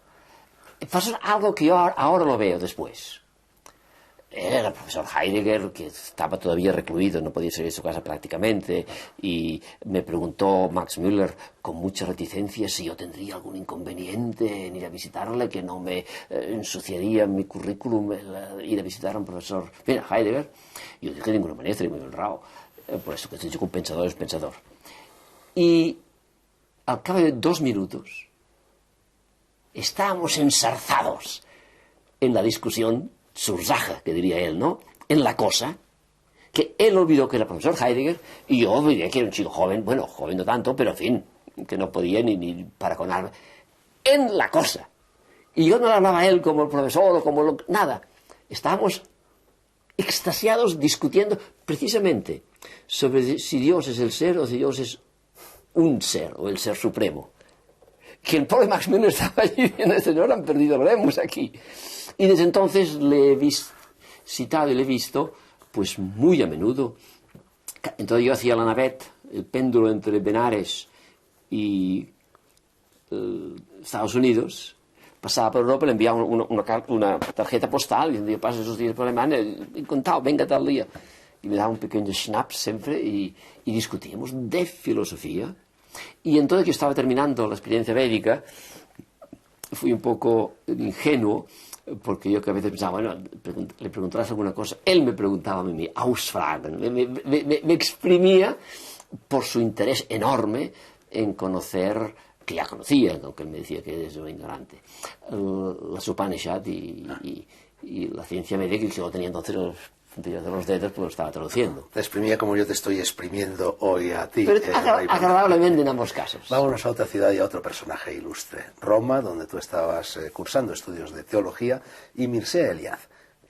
Pasó algo que yo ahora lo veo después. él era el profesor Heidegger, que estaba todavía recluido, no podía salir de su casa prácticamente, y me preguntó Max Müller con mucha reticencia si yo tendría algún inconveniente en ir a visitarle, que no me ensuciaría mi currículum ir a visitar a un profesor. Mira, Heidegger, yo dije de ninguna manera, estaría muy honrado, por eso que te digo que un pensador es pensador. Y al cabo de 2 minutos estábamos ensarzados en la discusión Sursache, que diría él, ¿no? En la cosa, que él olvidó que era profesor Heidegger y yo olvidé que era un chico joven, bueno, joven no tanto, pero en fin, que no podía ni para con algo. En la cosa. Y yo no le hablaba a él como el profesor o como nada. Estábamos extasiados discutiendo precisamente sobre si Dios es el ser o si Dios es un ser o el ser supremo. Que el pobre Max Müller estaba allí viendo, señor, han perdido el Remus aquí. Y desde entonces le he citado y le he visto, pues muy a menudo. Entonces yo hacía la navette, el péndulo entre Benares y Estados Unidos, pasaba por Europa, le enviaba una tarjeta postal, diciendo, yo paso esos días por Alemania, y contaba, venga tal día. Y me daba un pequeño schnaps siempre, y discutíamos de filosofía. Y entonces que estaba terminando la experiencia médica, fui un poco ingenuo, porque yo que a veces pensaba, bueno, le preguntarás alguna cosa. Él me preguntaba a mí, Ausfragen, me exprimía por su interés enorme en conocer, que ya conocía, aunque él me decía que es un ignorante, las Upanishad y la ciencia médica, que lo tenía entonces de los dedos, pues lo estaba traduciendo. Te exprimía como yo te estoy exprimiendo hoy a ti. Pero agradablemente en ambos casos. Vámonos a otra ciudad y a otro personaje ilustre. Roma, donde tú estabas cursando estudios de teología, y Mircea Eliade,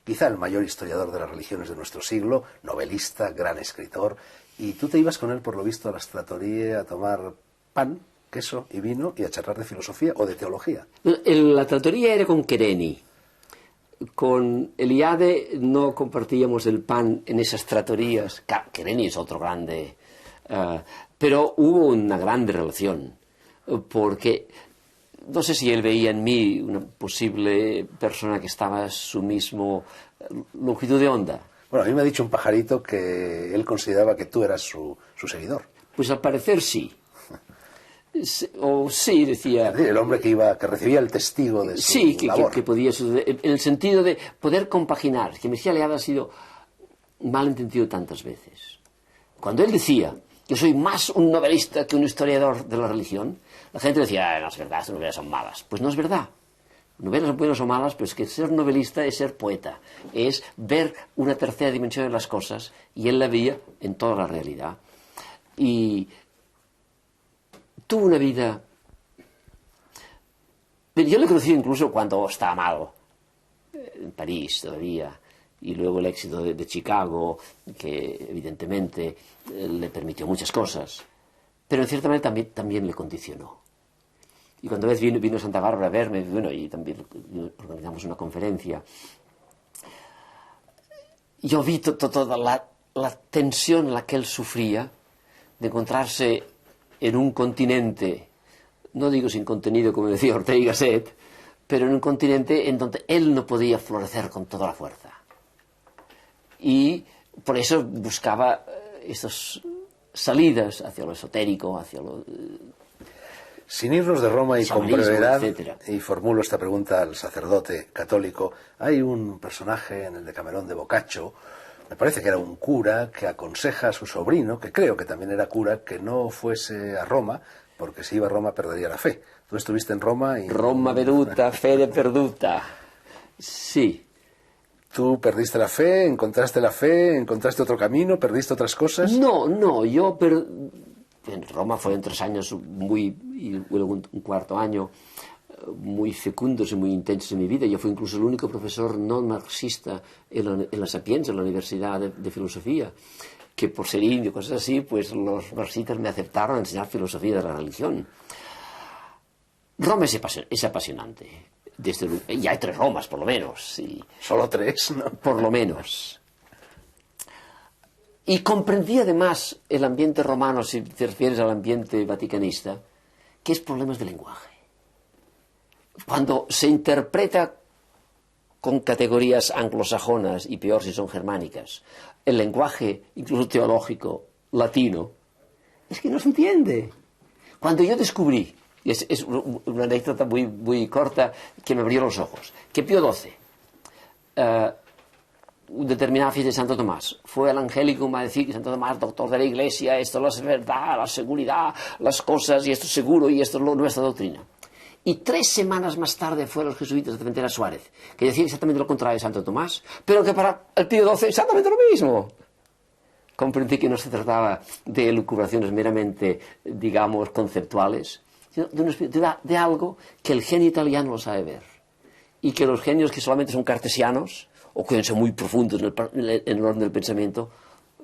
quizá el mayor historiador de las religiones de nuestro siglo, novelista, gran escritor, y tú te ibas con él, por lo visto, a la Trattorie a tomar pan, queso y vino y a charlar de filosofía o de teología. La trattoria era con Quereni. Con Eliade no compartíamos el pan en esas tratorías. Quereni es otro grande, pero hubo una grande relación, porque no sé si él veía en mí una posible persona que estaba a su mismo longitud de onda. Bueno, a mí me ha dicho un pajarito que él consideraba que tú eras su seguidor. Pues al parecer sí. O sí, decía... Es decir, el hombre que recibía el testigo de su labor. Que podía suceder, en el sentido de poder compaginar, que Mircea Eliade ha sido mal entendido tantas veces. Cuando él decía, yo soy más un novelista que un historiador de la religión, la gente decía, no es verdad, estas novelas son malas. Pues no es verdad. Novelas son buenas o malas, pero es que ser novelista es ser poeta, es ver una tercera dimensión de las cosas, y él la veía en toda la realidad. Y tuvo una vida... Pero yo le conocí incluso cuando estaba malo, en París todavía, y luego el éxito de Chicago, que evidentemente le permitió muchas cosas, pero en cierta manera también le condicionó. Y cuando vino a Santa Bárbara a verme, bueno, y también organizamos una conferencia, yo vi toda la tensión en la que él sufría de encontrarse en un continente, no digo sin contenido como decía Ortega y Gasset, pero en un continente en donde él no podía florecer con toda la fuerza. Y por eso buscaba estas salidas hacia lo esotérico, hacia lo... Sin irnos de Roma y con brevedad, etcétera. Y formulo esta pregunta al sacerdote católico, hay un personaje en el Decamerón de Boccaccio, me parece que era un cura, que aconseja a su sobrino, que creo que también era cura, que no fuese a Roma, porque si iba a Roma perdería la fe. Tú estuviste en Roma y... Roma veduta, fede perduta. Sí. ¿Tú perdiste la fe, encontraste otro camino, perdiste otras cosas? No, yo... En Roma fueron 3 años y luego un cuarto año muy fecundos y muy intensos en mi vida. Yo fui incluso el único profesor no marxista en la Sapienza, en la Universidad de Filosofía, que por ser indio, cosas así, pues los marxistas me aceptaron a enseñar filosofía de la religión. Roma es apasionante. Y hay 3 Romas, por lo menos. Solo 3, ¿no? Por lo menos. Y comprendí además el ambiente romano, si te refieres al ambiente vaticanista, que es problemas de lenguaje. Cuando se interpreta con categorías anglosajonas y peor si son germánicas, el lenguaje, incluso teológico, latino, es que no se entiende. Cuando yo descubrí, y es una anécdota muy corta que me abrió los ojos, que Pío XII, un determinada fiesta de Santo Tomás, fue al Angélicum a decir que Santo Tomás, doctor de la Iglesia, esto es la verdad, la seguridad, las cosas, y esto es seguro, y esto es nuestra doctrina. Y 3 semanas más tarde fueron los jesuitas de Cementerio Suárez, que decían exactamente lo contrario de Santo Tomás, pero que para el Pío XII exactamente lo mismo. Comprendí que no se trataba de elucubraciones meramente, digamos, conceptuales, sino de algo que el genio italiano lo sabe ver. Y que los genios que solamente son cartesianos, o que son muy profundos en el orden del pensamiento,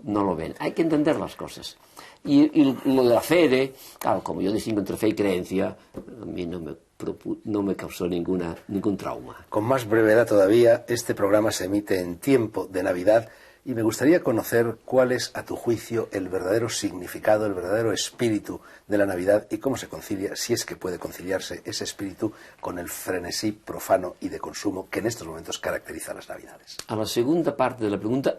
no lo ven. Hay que entender las cosas. Y lo de la fe, claro, como yo distingo entre fe y creencia, a mí no me causó ningún trauma. Con más brevedad todavía, este programa se emite en tiempo de Navidad y me gustaría conocer cuál es, a tu juicio, el verdadero significado, el verdadero espíritu de la Navidad y cómo se concilia, si es que puede conciliarse ese espíritu con el frenesí profano y de consumo que en estos momentos caracteriza las Navidades. A la segunda parte de la pregunta,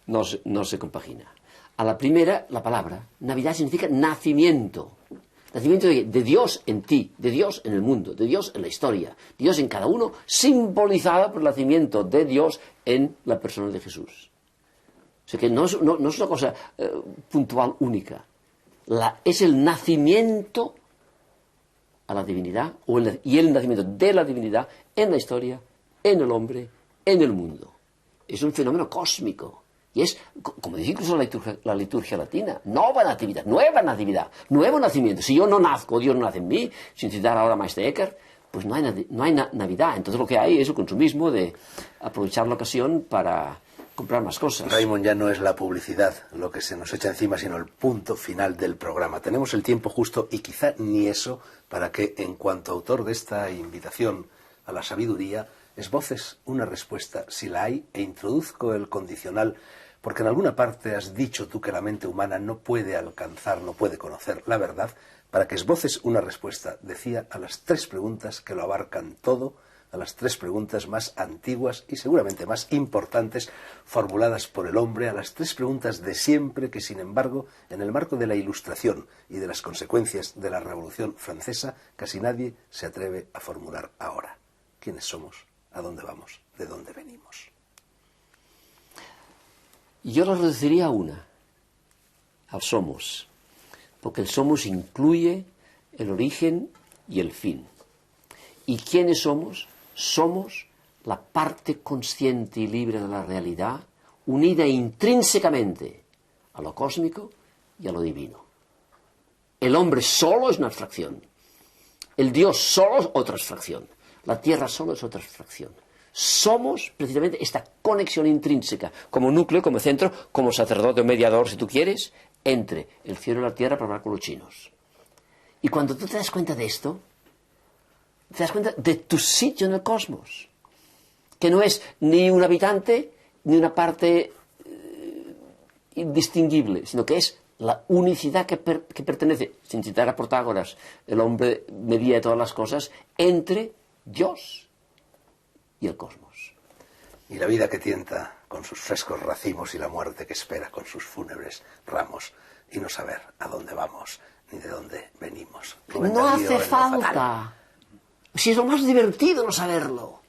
no se compagina. A la primera, la palabra, Navidad significa nacimiento. Nacimiento de Dios en ti, de Dios en el mundo, de Dios en la historia, Dios en cada uno, simbolizado por el nacimiento de Dios en la persona de Jesús. O sea que no es una cosa puntual única. Es el nacimiento a la divinidad y el nacimiento de la divinidad en la historia, en el hombre, en el mundo. Es un fenómeno cósmico. Y es, como dice incluso la liturgia latina, nueva natividad, nuevo nacimiento. Si yo no nazco, Dios no nace en mí, sin citar ahora a Maestro Eckhart, pues no hay Navidad. Entonces lo que hay es el consumismo de aprovechar la ocasión para comprar más cosas. Raymond, ya no es la publicidad lo que se nos echa encima, sino el punto final del programa. Tenemos el tiempo justo y quizá ni eso para que, en cuanto autor de esta invitación a la sabiduría, esboces una respuesta, si la hay, e introduzco el condicional, porque en alguna parte has dicho tú que la mente humana no puede alcanzar, no puede conocer la verdad, para que esboces una respuesta, decía, a las 3 preguntas que lo abarcan todo, a las 3 preguntas más antiguas y seguramente más importantes formuladas por el hombre, a las 3 preguntas de siempre que, sin embargo, en el marco de la Ilustración y de las consecuencias de la Revolución Francesa, casi nadie se atreve a formular ahora. ¿Quiénes somos? ¿A dónde vamos? ¿De dónde venimos? Yo lo reduciría a una, al somos, porque el somos incluye el origen y el fin. ¿Y quiénes somos? Somos la parte consciente y libre de la realidad, unida intrínsecamente a lo cósmico y a lo divino. El hombre solo es una abstracción, el Dios solo es otra abstracción, la tierra solo es otra abstracción. Somos precisamente esta conexión intrínseca, como núcleo, como centro, como sacerdote o mediador, si tú quieres, entre el cielo y la tierra para hablar con los chinos. Y cuando tú te das cuenta de esto, te das cuenta de tu sitio en el cosmos, que no es ni un habitante, ni una parte indistinguible, sino que es la unicidad que pertenece, sin citar a Protágoras, el hombre medía todas las cosas, entre Dios y el cosmos. Y la vida que tienta con sus frescos racimos y la muerte que espera con sus fúnebres ramos y no saber a dónde vamos ni de dónde venimos. No hace falta. Si es lo más divertido no saberlo.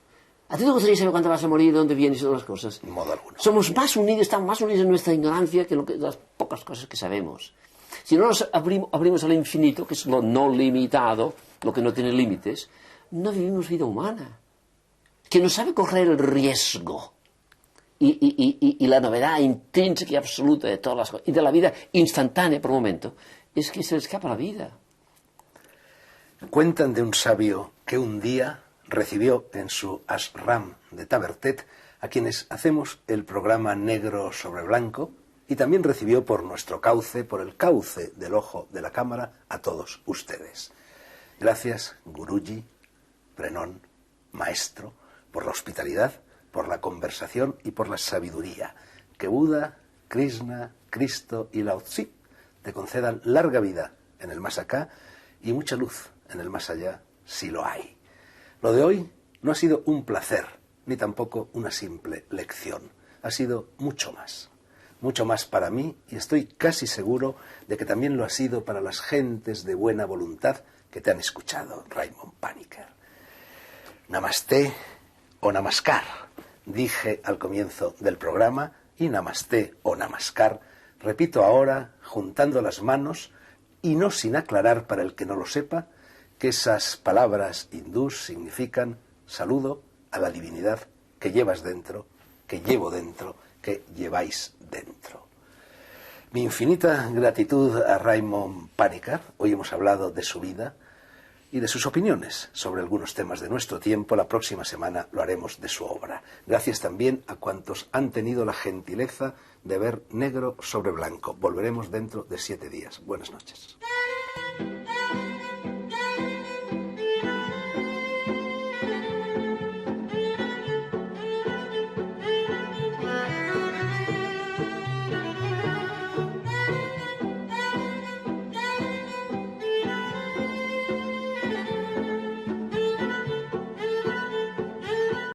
¿A ti te gustaría saber cuándo vas a morir, de dónde vienes y todas las cosas? En modo alguno. Somos más unidos, estamos más unidos en nuestra ignorancia que las pocas cosas que sabemos. Si no nos abrimos al infinito, que es lo no limitado, lo que no tiene límites, no vivimos vida humana. Que no sabe correr el riesgo y la novedad intrínseca y absoluta de todas las cosas, y de la vida instantánea por un momento, es que se le escapa la vida. Cuentan de un sabio que un día recibió en su ashram de Tabertet a quienes hacemos el programa Negro sobre Blanco, y también recibió por nuestro cauce, por el cauce del ojo de la cámara, a todos ustedes. Gracias, Guruji, Prenón, maestro, por la hospitalidad, por la conversación y por la sabiduría. Que Buda, Krishna, Cristo y Lao Tzu te concedan larga vida en el más acá y mucha luz en el más allá, si lo hay. Lo de hoy no ha sido un placer, ni tampoco una simple lección. Ha sido mucho más para mí, y estoy casi seguro de que también lo ha sido para las gentes de buena voluntad que te han escuchado, Raymond Paniker. Namasté o namaskar, dije al comienzo del programa, y namasté o namaskar, repito ahora, juntando las manos, y no sin aclarar para el que no lo sepa, que esas palabras hindús significan saludo a la divinidad que llevas dentro, que llevo dentro, que lleváis dentro. Mi infinita gratitud a Raymond Paniker. Hoy hemos hablado de su vida y de sus opiniones sobre algunos temas de nuestro tiempo. La próxima semana lo haremos de su obra. Gracias también a cuantos han tenido la gentileza de ver negro sobre blanco. Volveremos dentro de 7 días. Buenas noches.